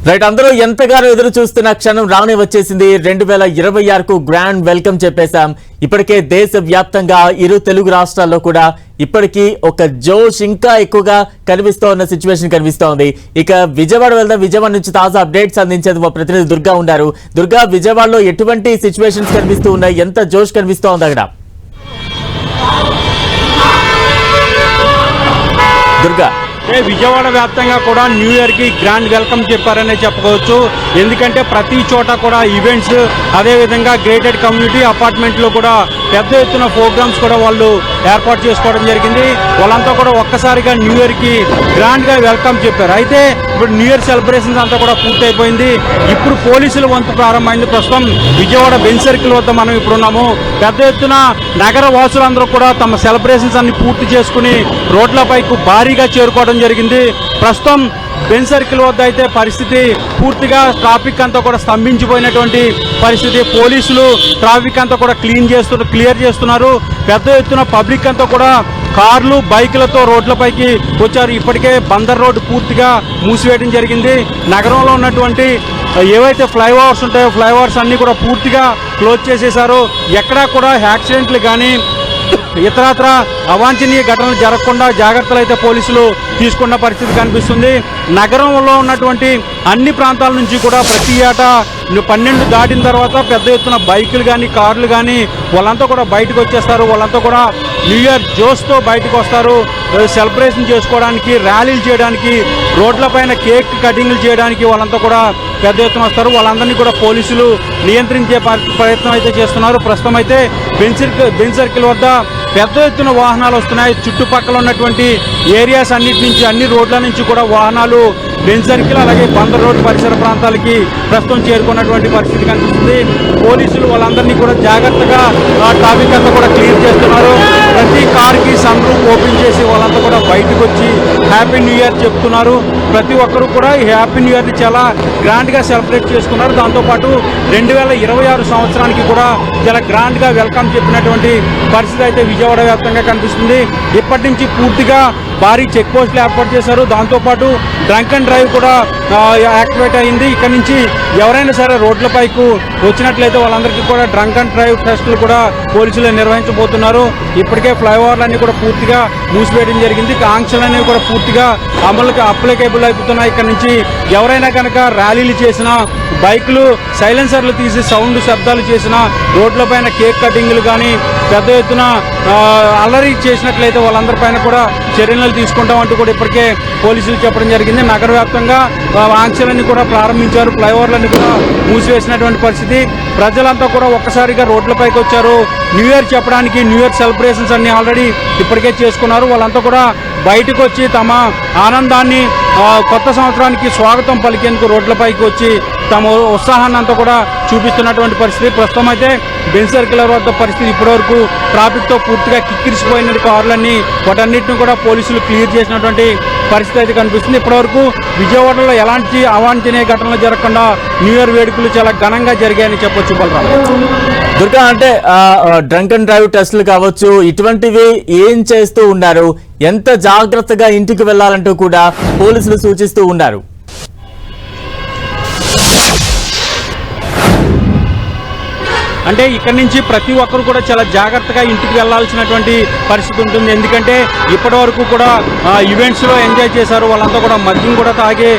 Right, అందరూ ఎంతగానో ఎదురు చూస్తున్న క్షణం రానే వచ్చేసింది. 2026కు గ్రాండ్ వెల్కమ్ చెప్పేశాం. ఇప్పటికే దేశ వ్యాప్తంగా ఇరు తెలుగు రాష్ట్రాల్లో కూడా ఇప్పటికీ ఒక జోష్ ఇంకా ఎక్కువగా కనిపిస్తూ ఉన్న సిచ్యువేషన్ కనిపిస్తోంది. ఇక విజయవాడ వెళ్దాం. విజయవాడ నుంచి తాజా అప్డేట్స్ అందించేది మా ప్రతినిధి దుర్గా ఉన్నారు. దుర్గా, విజయవాడలో ఎటువంటి సిచ్యువేషన్స్ కనిపిస్తూ ఉన్నాయి, ఎంత జోష్ కనిపిస్తోంది అక్కడ? దుర్గా, విజయవాడ వ్యాప్తంగా కూడా న్యూ ఇయర్ కి గ్రాండ్ వెల్కమ్ చెప్పారనే చెప్పుకోవచ్చు. ఎందుకంటే ప్రతి చోట కూడా ఈవెంట్స్, అదేవిధంగా గ్రేటెడ్ కమ్యూనిటీ అపార్ట్మెంట్ లో కూడా పెద్ద ఎత్తున ప్రోగ్రామ్స్ కూడా వాళ్ళు ఏర్పాటు చేసుకోవడం జరిగింది. వాళ్ళంతా కూడా ఒక్కసారిగా న్యూ ఇయర్ కి గ్రాండ్ గా వెల్కమ్ చెప్పారు. అయితే ఇప్పుడు న్యూ ఇయర్ సెలబ్రేషన్స్ అంతా కూడా పూర్తయిపోయింది. ఇప్పుడు పోలీసుల వంతు ప్రారంభమైంది. ప్రస్తుతం విజయవాడ బెంచ్ సర్కిల్ వద్ద మనం ఇప్పుడు ఉన్నాము. పెద్ద ఎత్తున నగర వాసులందరూ కూడా తమ సెలబ్రేషన్స్ అన్ని పూర్తి చేసుకుని రోడ్లపైకి భారీగా చేరుకోవడం జరిగింది. ప్రస్తుతం బెంచ్ సర్కిల్ వద్ద అయితే పరిస్థితి పూర్తిగా ట్రాఫిక్ అంతా కూడా స్తంభించిపోయినటువంటి పరిస్థితి. పోలీసులు ట్రాఫిక్ అంతా కూడా క్లియర్ చేస్తున్నారు. పెద్ద ఎత్తున పబ్లిక్ అంతా కూడా కార్లు, బైకులతో రోడ్లపైకి వచ్చారు. ఇప్పటికే బందర్ రోడ్డు పూర్తిగా మూసివేయడం జరిగింది. నగరంలో ఉన్నటువంటి ఏవైతే ఫ్లైఓవర్స్ ఉంటాయో ఫ్లైఓవర్స్ అన్ని కూడా పూర్తిగా క్లోజ్ చేసేశారు. ఎక్కడా కూడా యాక్సిడెంట్లు కానీ ఇతరత్ర అవాంఛనీయ ఘటనలు జరగకుండా జాగ్రత్తలు అయితే పోలీసులు తీసుకున్న పరిస్థితి కనిపిస్తుంది. నగరంలో ఉన్నటువంటి అన్ని ప్రాంతాల నుంచి కూడా ప్రతి ఏటా 12 దాటిన తర్వాత పెద్ద ఎత్తున బైకులు కానీ కార్లు కానీ వాళ్ళంతా కూడా బయటకు వచ్చేస్తారు. వాళ్ళంతా కూడా న్యూ ఇయర్ జోష్తో బయటకు వస్తారు. సెలబ్రేషన్ చేసుకోవడానికి, ర్యాలీలు చేయడానికి, రోడ్లపైన కేక్ కటింగ్లు చేయడానికి వాళ్ళంతా కూడా పెద్ద ఎత్తున వస్తారు. వాళ్ళందరినీ కూడా పోలీసులు నియంత్రించే ప్రయత్నం అయితే చేస్తున్నారు. ప్రస్తుతం అయితే బెంచ్ సర్కిల్ వద్ద పెద్ద ఎత్తున వాహనాలు వస్తున్నాయి. చుట్టుపక్కల ఉన్నటువంటి ఏరియాస్ అన్నిటి నుంచి, అన్ని రోడ్ల నుంచి కూడా వాహనాలు బెంచ్ సర్కిల్ అలాగే బందర్ రోడ్ పరిసర ప్రాంతాలకి ప్రస్తుతం చేరుకున్నటువంటి పరిస్థితి కనిపిస్తుంది. పోలీసులు వాళ్ళందరినీ కూడా జాగ్రత్తగా ట్రాఫిక్ అంతా కూడా క్లియర్ చేస్తున్నారు. ప్రతి కార్కి సన్ రూఫ్ ఓపెన్ చేసి వాళ్ళంతా కూడా బయటకు వచ్చి హ్యాపీ న్యూ ఇయర్ చెప్తున్నారు. ప్రతి ఒక్కరు కూడా ఈ హ్యాపీ న్యూ ఇయర్ని చాలా గ్రాండ్గా సెలబ్రేట్ చేసుకున్నారు. దాంతోపాటు 2026 సంవత్సరానికి కూడా చాలా గ్రాండ్గా వెల్కమ్ చెప్పినటువంటి పరిస్థితి అయితే విజయవాడ వ్యాప్తంగా కనిపిస్తుంది. ఇప్పటి నుంచి పూర్తిగా భారీ చెక్ పోస్టులు ఏర్పాటు చేశారు. దాంతోపాటు డ్రంక్ అండ్ డ్రైవ్ కూడా యాక్టివేట్ అయింది. ఇక్కడ నుంచి ఎవరైనా సరే రోడ్లపైకి వచ్చినట్లయితే వాళ్ళందరికీ కూడా డ్రంక్ అండ్ డ్రైవ్ టెస్టులు కూడా పోలీసులు నిర్వహించబోతున్నారు. ఇప్పటికే ఫ్లైఓవర్లన్నీ కూడా పూర్తిగా మూసివేయడం జరిగింది. ఆంక్షలన్నీ కూడా పూర్తిగా అప్లికేబుల్ అయిపోతున్నాయి. ఇక్కడ నుంచి ఎవరైనా కనుక ర్యాలీలు చేసినా, బైకులు సైలెన్సర్లు తీసి సౌండ్ శబ్దాలు చేసినా, రోడ్లపైన కేక్ కటింగ్లు కానీ పెద్ద ఎత్తున అల్లరి చేసినట్లయితే వాళ్ళందరిపైన కూడా చర్యలు తీసుకుంటామంటూ కూడా ఇప్పటికే పోలీసులు చెప్పడం జరిగింది. నగర వ్యాప్తంగా ఆంక్షలన్నీ కూడా ప్రారంభించారు. ఫ్లైఓవర్లన్నీ కూడా మూసివేసినటువంటి పరిస్థితి. ప్రజలంతా కూడా ఒక్కసారిగా రోడ్లపైకి వచ్చారు. న్యూ ఇయర్ చెప్పడానికి, న్యూ ఇయర్ సెలబ్రేషన్స్ అన్ని ఆల్రెడీ ఇప్పటికే చేసుకున్నారు. వాళ్ళంతా కూడా బయటకు వచ్చి తమ ఆనందాన్ని, కొత్త సంవత్సరానికి స్వాగతం పలికేందుకు రోడ్లపైకి వచ్చి తమ ఉత్సాహాన్ని అంతా కూడా చూపిస్తున్నటువంటి పరిస్థితి. ప్రస్తుతం అయితే బెంచ్ సర్కిల్ వద్ద పరిస్థితి ఇప్పటివరకు ట్రాఫిక్తో పూర్తిగా కిక్కిరిసిపోయిన కార్లన్నీ వాటన్నిటిని కూడా పోలీసులు క్లియర్ చేసినటువంటి పరిస్థితి అయితే కనిపిస్తుంది. ఇప్పటివరకు విజయవాడలో ఎలాంటి అవాంఛనీయ ఘటనలు జరగకుండా న్యూ ఇయర్ వేడుకలు చాలా ఘనంగా జరిగాయని చెప్పొచ్చు. బలరాం, దుర్గా, అంటే డ్రంక్ అండ్ డ్రైవ్ టెస్టులు కావచ్చు, ఇటువంటివి ఏం చేస్తూ ఉన్నారు? ఎంత జాగ్రత్తగా ఇంటికి వెళ్లాలంటూ కూడా పోలీసులు సూచిస్తూ ఉన్నారు. అంటే ఇక్కడ నుంచి ప్రతి ఒక్కరు కూడా చాలా జాగ్రత్తగా ఇంటికి వెళ్లాల్సినటువంటి పరిస్థితి ఉంటుంది. ఎందుకంటే ఇప్పటి వరకు కూడా ఈవెంట్స్లో ఎంజాయ్ చేశారు. వాళ్ళంతా కూడా మద్యం కూడా తాగే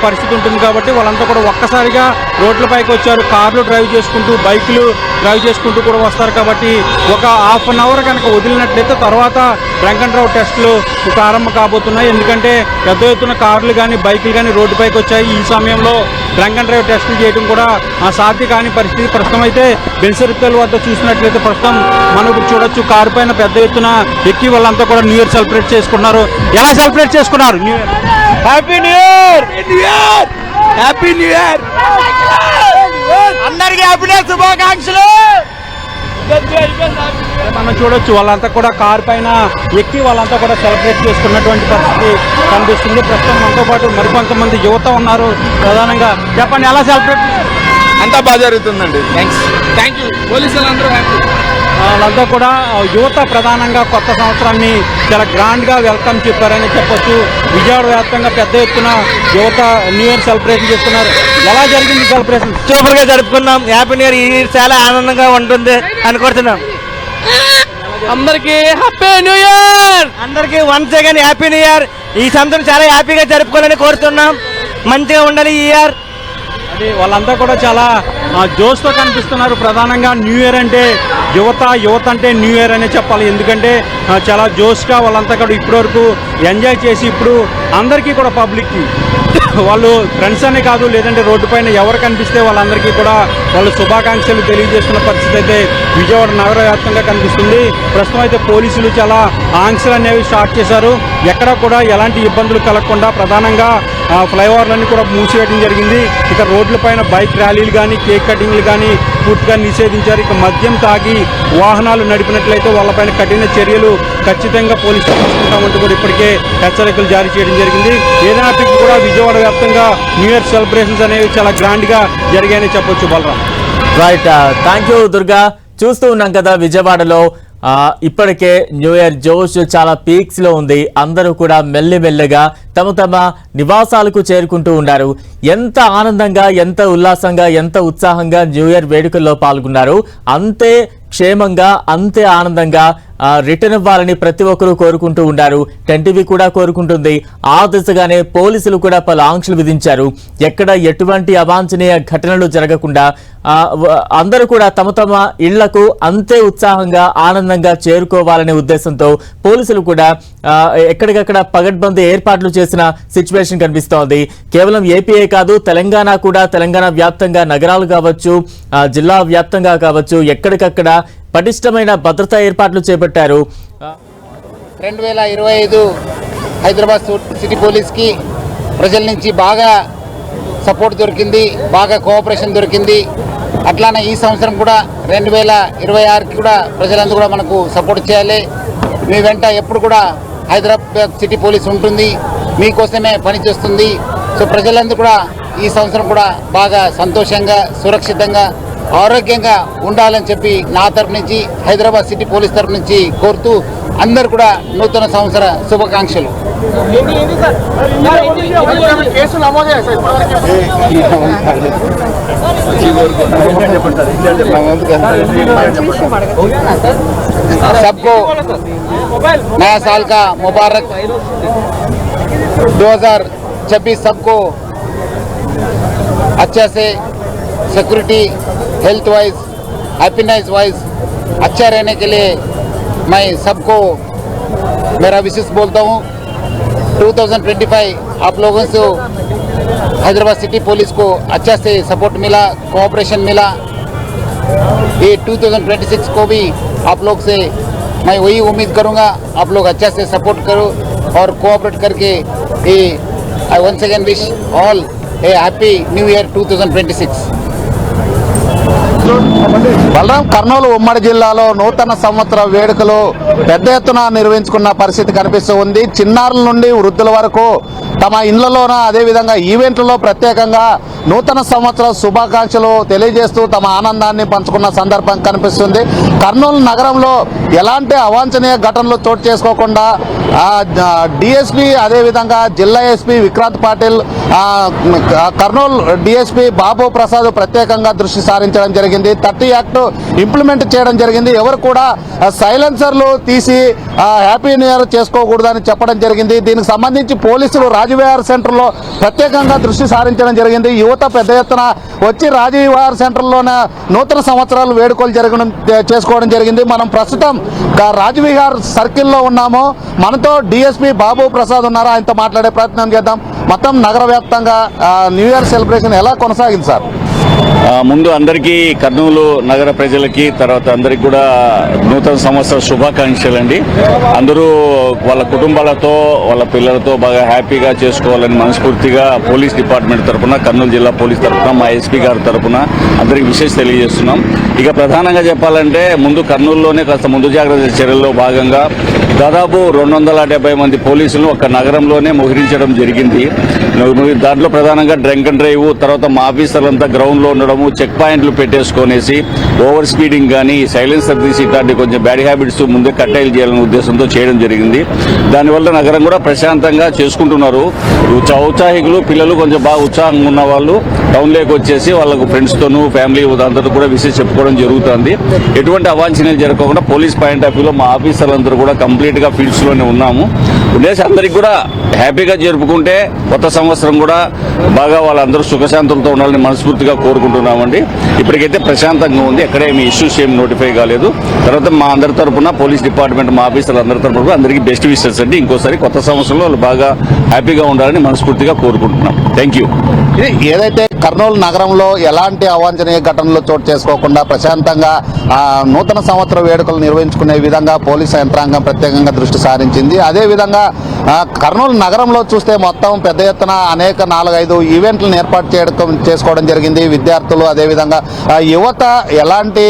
పరిస్థితి ఉంటుంది. కాబట్టి వాళ్ళంతా కూడా ఒక్కసారిగా రోడ్లపైకి వచ్చారు. కార్లు డ్రైవ్ చేసుకుంటూ, బైకులు డ్రైవ్ చేసుకుంటూ కూడా వస్తారు. కాబట్టి ఒక హాఫ్ అన్ అవర్ కనుక వదిలినట్లయితే తర్వాత డ్రంక్ అండ్ డ్రైవ్ టెస్టులు ప్రారంభం కాబోతున్నాయి. ఎందుకంటే పెద్ద ఎత్తున కార్లు కానీ బైకులు కానీ రోడ్డుపైకి వచ్చాయి. ఈ సమయంలో డ్రంక్ అండ్ డ్రైవ్ టెస్టులు చేయడం కూడా సాధ్య కాని పరిస్థితి. ప్రస్తుతం అయితే బెంచ్ సర్కిల్ వద్ద చూసినట్లయితే ప్రస్తుతం మనం ఇప్పుడు చూడొచ్చు, కారు పైన పెద్ద ఎత్తున ఎక్కి వాళ్ళంతా కూడా న్యూ ఇయర్ సెలబ్రేట్ చేసుకున్నారు. ఎలా సెలబ్రేట్ చేసుకున్నారు new year? Happy new year, happy new year, అందరికీ హ్యాపీనెస్, శుభాకాంక్షలు. మనం చూడొచ్చు, వాళ్ళంతా కూడా కారు పైన ఎక్కి వాళ్ళంతా కూడా సెలబ్రేట్ చేసుకున్నటువంటి పరిస్థితి కనిపిస్తుంది. ప్రస్తుతం మనతో పాటు మరికొంతమంది యువత ఉన్నారు. ప్రధానంగా చెప్పండి, ఎలా సెలబ్రేట్? అంతా బాగా జరుగుతుందండి. Thank you. పోలీసులు అందరూ హ్యాపీ. వాళ్ళంతా కూడా యువత ప్రధానంగా కొత్త సంవత్సరాన్ని చాలా గ్రాండ్గా వెల్కమ్ చెప్పారని చెప్పొచ్చు. విజయవాడ వ్యాప్తంగా పెద్ద ఎత్తున యువత న్యూ ఇయర్ సెలబ్రేషన్ చేస్తున్నారు. ఎలా జరిగింది సెలబ్రేషన్? సూపర్గా జరుపుకున్నాం. Happy new year. ఈ ఇయర్ చాలా ఆనందంగా ఉంటుంది అనుకుంటున్నాం. అందరికీ హ్యాపీ న్యూ ఇయర్. అందరికీ once again happy new year. ఈ సంవత్సరం చాలా హ్యాపీగా జరుపుకోవాలని కోరుతున్నాం. మంచిగా ఉండాలి ఈ ఇయర్. అది వాళ్ళంతా కూడా చాలా జోష్తో కనిపిస్తున్నారు. ప్రధానంగా న్యూ ఇయర్ అంటే యువత అంటే న్యూ ఇయర్ అనే చెప్పాలి. ఎందుకంటే చాలా జోష్గా వాళ్ళంతా కూడా ఇప్పటివరకు ఎంజాయ్ చేసి ఇప్పుడు అందరికీ కూడా పబ్లిక్కి వాళ్ళు ఫ్రెండ్స్ అనే కాదు, లేదంటే రోడ్డు పైన ఎవరు కనిపిస్తే వాళ్ళందరికీ కూడా వాళ్ళు శుభాకాంక్షలు తెలియజేస్తున్న పరిస్థితి అయితే విజయవాడ నగర వ్యాప్తంగా కనిపిస్తుంది. ప్రస్తుతం అయితే పోలీసులు చాలా ఆంక్షలు అనేవి స్టార్ట్ చేశారు. ఎక్కడ కూడా ఎలాంటి ఇబ్బందులు కలగకుండా ప్రధానంగా ఫ్లైఓవర్లన్నీ కూడా మూసివేయడం జరిగింది. ఇక రోడ్లపైన బైక్ ర్యాలీలు కానీ కేక్ కటింగ్లు కానీ పూర్తిగా నిషేధించారు. ఇక మద్యం తాగి వాహనాలు నడిపినట్లయితే వాళ్ళపైన కఠిన చర్యలు ఖచ్చితంగా పోలీసులు తీసుకుంటామంటూ కూడా ఇప్పటికే హెచ్చరికలు జారీ చేయడం జరిగింది. ఏదైనప్పటికీ కూడా విజయవాడ వ్యాప్తంగా న్యూ ఇయర్ సెలబ్రేషన్స్ అనేవి చాలా గ్రాండ్గా జరిగాయని చెప్పొచ్చు. Balaram. Right, thank you Durga. చూస్తూ ఉన్నాం కదా విజయవాడలో ఇప్పటికే న్యూ ఇయర్ జోష్ చాలా పీక్స్ లో ఉంది. అందరూ కూడా మెల్లిమెల్లగా తమ తమ నివాసాలకు చేరుకుంటూ ఉన్నారు. ఎంత ఆనందంగా, ఎంత ఉల్లాసంగా, ఎంత ఉత్సాహంగా న్యూ ఇయర్ వేడుకల్లో పాల్గొన్నారు. అంతే క్షేమంగా, అంతే ఆనందంగా రిటర్న్ అవ్వాలని ప్రతి ఒక్కరూ కోరుకుంటూ ఉన్నారు. టెన్టీవీ కూడా కోరుకుంటుంది. ఆ దిశగానే పోలీసులు కూడా పలు ఆంక్షలు విధించారు. ఎక్కడ ఎటువంటి అవాంఛనీయ ఘటనలు జరగకుండా అందరూ కూడా తమ తమ ఇళ్లకు అంతే ఉత్సాహంగా, ఆనందంగా చేరుకోవాలనే ఉద్దేశంతో పోలీసులు కూడా ఎక్కడికక్కడ పగడ్బందీ ఏర్పాట్లు చేసిన సిచ్యువేషన్ కనిపిస్తోంది. కేవలం ఏపీఏ కాదు, తెలంగాణ కూడా, తెలంగాణ వ్యాప్తంగా నగరాలు కావచ్చు, జిల్లా వ్యాప్తంగా కావచ్చు, ఎక్కడికక్కడ పటిష్టమైన భద్రతా ఏర్పాట్లు చేపట్టారు. 2025 హైదరాబాద్ సిటీ పోలీస్కి ప్రజల నుంచి బాగా సపోర్ట్ దొరికింది, బాగా కోఆపరేషన్ దొరికింది. అట్లానే ఈ సంవత్సరం కూడా 2026కి కూడా ప్రజలందరూ కూడా మనకు సపోర్ట్ చేయాలి. మీ వెంట ఎప్పుడు కూడా హైదరాబాద్ సిటీ పోలీస్ ఉంటుంది, మీకోసమే పనిచేస్తుంది. సో ప్రజలందరూ కూడా ఈ సంవత్సరం కూడా బాగా సంతోషంగా, సురక్షితంగా, ఆరోగ్యంగా ఉండాలని చెప్పి నా తరపు నుంచి, హైదరాబాద్ సిటీ పోలీస్ తరపు నుంచి కోరుతూ అందరు కూడా నూతన సంవత్సర శుభాకాంక్షలు. सबको नया साल का मुबारक. 2026 सबको अच्छा से security, health wise, happiness wise अच्छा रहने के लिए मैं सबको मेरा विशेष बोलता हूँ. 2025 आप लोगों से हैदराबाद सिटी पुलिस को अच्छा से सपोर्ट मिला, कोऑपरेशन मिला. ये 2026 को भी आप लोग से मैं वही उम्मीद करूँगा, आप लोग अच्छा से सपोर्ट करो और कोऑपरेट करके ये I once again wish all a happy new year 2026. Balaram, Kurnool ఉమ్మడి జిల్లాలో నూతన సంవత్సర వేడుకలు పెద్ద ఎత్తున నిర్వహించుకున్న పరిస్థితి కనిపిస్తూ ఉంది. చిన్నారుల నుండి వృద్ధుల వరకు తమ ఇళ్లలోన, అదేవిధంగా ఈవెంట్లలో ప్రత్యేకంగా నూతన సంవత్సర శుభాకాంక్షలు తెలియజేస్తూ తమ ఆనందాన్ని పంచుకున్న సందర్భం కనిపిస్తుంది. కర్నూలు నగరంలో ఎలాంటి అవాంఛనీయ ఘటనలు చోటు చేసుకోకుండా డిఎస్పీ, అదేవిధంగా జిల్లా ఎస్పీ విక్రాంత్ పాటిల్, కర్నూలు డిఎస్పీ బాబు ప్రసాద్ ప్రత్యేకంగా దృష్టి సారించడం జరిగింది. 30 యాక్ట్ ఇంప్లిమెంట్ చేయడం జరిగింది. ఎవరు కూడా సైలెన్సర్లు తీసి హ్యాపీ న్యూ ఇయర్ చేసుకోకూడదని చెప్పడం జరిగింది. దీనికి సంబంధించి పోలీసులు రాజవిహార్ సెంటర్లో ప్రత్యేకంగా దృష్టి సారించడం జరిగింది. యువత పెద్ద ఎత్తున వచ్చి రాజవిహార్ సెంటర్లోనే నూతన సంవత్సరాలు వేడుకలు చేసుకోవడం జరిగింది. మనం ప్రస్తుతం రాజవిహార్ సర్కిల్లో ఉన్నాము. మనతో డిఎస్పీ బాబు ప్రసాద్ ఉన్నారు. ఆయనతో మాట్లాడే ప్రయత్నం చేద్దాం. మొత్తం నగర వ్యాప్తంగా న్యూ ఇయర్ సెలబ్రేషన్ ఎలా కొనసాగింది సార్? ముందు అందరికీ, కర్నూలు నగర ప్రజలకి, తర్వాత అందరికి కూడా నూతన సంవత్సర శుభాకాంక్షలు అండి. అందరూ వాళ్ళ కుటుంబాలతో, వాళ్ళ పిల్లలతో బాగా హ్యాపీగా చేసుకోవాలని మనస్ఫూర్తిగా పోలీస్ డిపార్ట్మెంట్ తరఫున, కర్నూలు జిల్లా పోలీస్ తరఫున, మా ఎస్పీ గారి తరఫున అందరికి విశేష తెలియజేస్తున్నాం. ఇక ప్రధానంగా చెప్పాలంటే ముందు కర్నూలులోనే కాస్త ముందు జాగ్రత్త చర్యల్లో భాగంగా దాదాపు 270 మంది పోలీసులను ఒక నగరంలోనే మోహరించడం జరిగింది. దాంట్లో ప్రధానంగా డ్రంక్ అండ్ డ్రైవ్, తర్వాత మా ఆఫీసర్లంతా గ్రౌండ్లో ఉండడం, చేయడము, చెక్ పాయింట్లు పెట్టేసుకొనేసి ఓవర్ స్పీడింగ్ కానీ సైలెన్సర్ తీసి ఇట్లాంటి కొంచెం బ్యాడ్ హ్యాబిట్స్ ముందే కట్టైలు చేయాలనే ఉద్దేశంతో చేయడం జరిగింది. దానివల్ల నగరం కూడా ప్రశాంతంగా చేసుకుంటున్నారు. ఔత్సాహికులు పిల్లలు కొంచెం బాగా ఉత్సాహంగా ఉన్న వాళ్ళు టౌన్లోకి వచ్చేసి వాళ్ళకు ఫ్రెండ్స్తోనూ ఫ్యామిలీ అందరూ కూడా విషయం చెప్పుకోవడం జరుగుతుంది. ఎటువంటి అవాంఛనీయాలు జరగకుండా పోలీస్ పాయింట్ ఆఫ్ వ్యూలో మా ఆఫీసర్లందరూ కూడా కంప్లీట్గా ఫీల్డ్స్లోనే ఉన్నాము. ఉండేసి అందరికీ కూడా హ్యాపీగా జరుపుకుంటే కొత్త సంవత్సరం కూడా బాగా వాళ్ళందరూ సుఖశాంతులతో ఉండాలని మనస్ఫూర్తిగా కోరుకుంటున్నామండి. ఇప్పటికైతే ప్రశాంతంగా ఉంది, ఎక్కడేమి ఇష్యూస్ ఏమి నోటిఫై కాలేదు. తర్వాత మా అందరి తరపున పోలీస్ డిపార్ట్మెంట్ మా ఆఫీసర్లు అందరి తరపున అందరికీ బెస్ట్ విషెస్ అండి. ఇంకోసారి కొత్త సంవత్సరంలో వాళ్ళు బాగా హ్యాపీగా ఉండాలని మనస్ఫూర్తిగా కోరుకుంటున్నాం. Thank you. ఏదైతే కర్నూలు నగరంలో ఎలాంటి అవాంఛనీయ ఘటనలు చోటు చేసుకోకుండా ప్రశాంతంగా నూతన సంవత్సర వేడుకలు నిర్వహించుకునే విధంగా పోలీసు యంత్రాంగం ప్రత్యేకంగా దృష్టి సారించింది. అదేవిధంగా కర్నూలు నగరంలో చూస్తే మొత్తం పెద్ద ఎత్తున అనేక 4-5 ఈవెంట్లను ఏర్పాటు చేసుకోవడం జరిగింది. విద్యార్థులు అదేవిధంగా యువత ఎలాంటి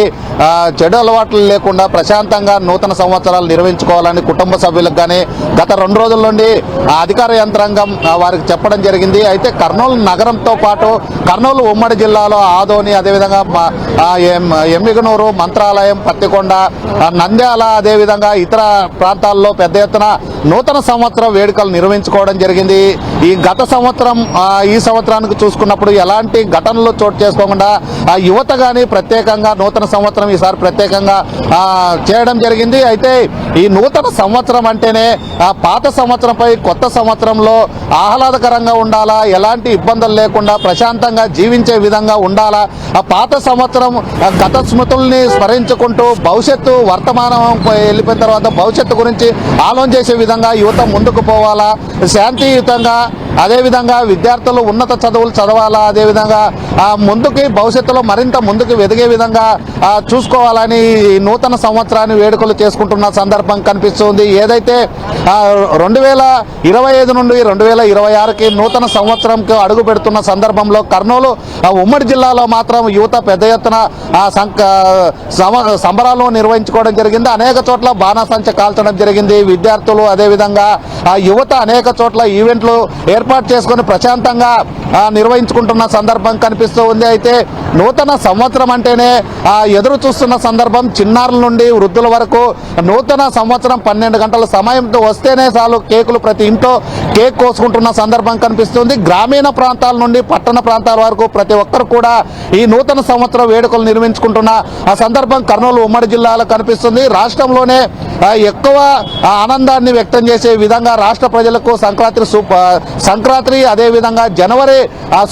చెడు అలవాట్లు లేకుండా ప్రశాంతంగా నూతన సంవత్సరాలు నిర్వహించుకోవాలని కుటుంబ సభ్యులకు కానీ గత 2 రోజుల నుండి అధికార యంత్రాంగం వారికి చెప్పడం జరిగింది. అయితే కర్నూలు నగరంతో పాటు కర్నూలు ఉమ్మడి జిల్లాలో ఆదోని అదేవిధంగా ఎమ్మిగనూరు, మంత్రాలయం, పత్తికొండ, నంద్యాల అదేవిధంగా ఇతర ప్రాంతాల్లో పెద్ద ఎత్తున నూతన సంవత్సర వేడుకలు నిర్వహించుకోవడం జరిగింది. ఈ గత సంవత్సరం ఈ సంవత్సరానికి చూసుకున్నప్పుడు ఎలాంటి ఘటనలు చోటు చేసుకోకుండా యువత కానీ ప్రత్యేకంగా నూతన సంవత్సరం ఈసారి ప్రత్యేకంగా చేయడం జరిగింది. అయితే ఈ నూతన సంవత్సరం అంటేనే పాత సంవత్సరంపై కొత్త సంవత్సరంలో ఆహ్లాదకరంగా ఉండాలా, ఎలాంటి ఇబ్బందులు లేకుండా ప్రశాంతంగా జీవించే విధంగా ఉండాలా, ఆ పాత సంవత్సరం గత స్మృతుల్ని స్మరించుకుంటూ భవిష్యత్తు వర్తమానం వెళ్ళిపోయిన తర్వాత భవిష్యత్తు గురించి ఆలోచన చేసే విధంగా యువత ముందుకు పోవాలా, శాంతియుతంగా అదేవిధంగా విద్యార్థులు ఉన్నత చదువులు చదవాలా, అదేవిధంగా ముందుకి భవిష్యత్తులో మరింత ముందుకు ఎదిగే విధంగా చూసుకోవాలని నూతన సంవత్సరాన్ని వేడుకలు చేసుకుంటున్న సందర్భం కనిపిస్తుంది. ఏదైతే 2025 నుండి 2026కి నూతన సంవత్సరంకి అడుగు పెడుతున్న సందర్భంలో కర్నూలు ఉమ్మడి జిల్లాలో మాత్రం యువత పెద్ద ఎత్తున సంబరాలు నిర్వహించుకోవడం జరిగింది. అనేక చోట్ల బాణాసంచ కాల్చడం జరిగింది. విద్యార్థులు అదేవిధంగా యువత అనేక చోట్ల ఈవెంట్లు ఏర్పాటు చేసుకుని ప్రశాంతంగా నిర్వహించుకుంటున్న సందర్భం కనిపిస్తూ ఉంది. అయితే నూతన సంవత్సరం అంటేనే ఎదురు చూస్తున్న సందర్భం చిన్నారుల నుండి వృద్ధుల వరకు నూతన సంవత్సరం 12 గంటల సమయంతో వస్తేనే చాలు కేకులు ప్రతి ఇంట్లో కేక్ కోసుకుంటున్న సందర్భం కనిపిస్తుంది. గ్రామీణ ప్రాంతాల నుండి పట్టణ ప్రాంతాల వరకు ప్రతి ఒక్కరు కూడా ఈ నూతన సంవత్సర వేడుకలు నిర్వహించుకుంటున్న ఆ సందర్భం కర్నూలు ఉమ్మడి జిల్లాలో కనిపిస్తుంది. రాష్ట్రంలోనే ఎక్కువ ఆనందాన్ని వ్యక్తం చేసే విధంగా రాష్ట్ర ప్రజలకు సంక్రాంతి అదేవిధంగా జనవరి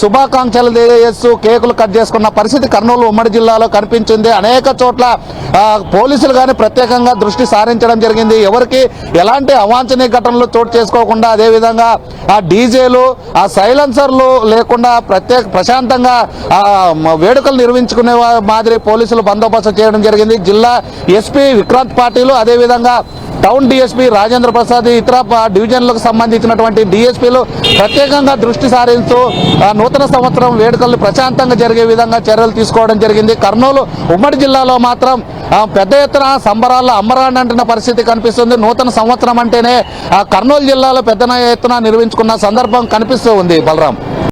శుభాకాంక్షలు తెలియజేస్తూ కేకులు కట్ చేసుకున్న పరిస్థితి కర్నూలు ఉమ్మడి జిల్లాలో కనిపించింది. అనేక చోట్ల పోలీసులు కానీ ప్రత్యేకంగా దృష్టి సారించడం జరిగింది. ఎవరికి ఎలాంటి అవాంఛనీయ ఘటనలు చోటు చేసుకోకుండా అదేవిధంగా డీజేలు సైలెన్సర్లు లేకుండా ప్రశాంతంగా వేడుకలు నిర్వహించుకునే మాదిరి పోలీసులు బందోబస్తు చేయడం జరిగింది. జిల్లా ఎస్పీ విక్రాంత్ పాటిల్ అదేవిధంగా టౌన్ డిఎస్పీ రాజేంద్ర ప్రసాద్ ఇతర డివిజన్లకు సంబంధించినటువంటి డిఎస్పీలు ప్రత్యేకంగా దృష్టి సారిస్తూ నూతన సంవత్సరం వేడుకలు ప్రశాంతంగా జరిగే విధంగా చర్యలు తీసుకోవడం జరిగింది. కర్నూలు ఉమ్మడి జిల్లాలో మాత్రం పెద్ద ఎత్తున సంబరాల్లో అమ్మరాన్ని అంటున్న పరిస్థితి కనిపిస్తుంది. నూతన సంవత్సరం అంటేనే కర్నూలు జిల్లాలో పెద్ద ఎత్తున నిర్వహించుకున్న సందర్భం కనిపిస్తూ ఉంది. బలరాం.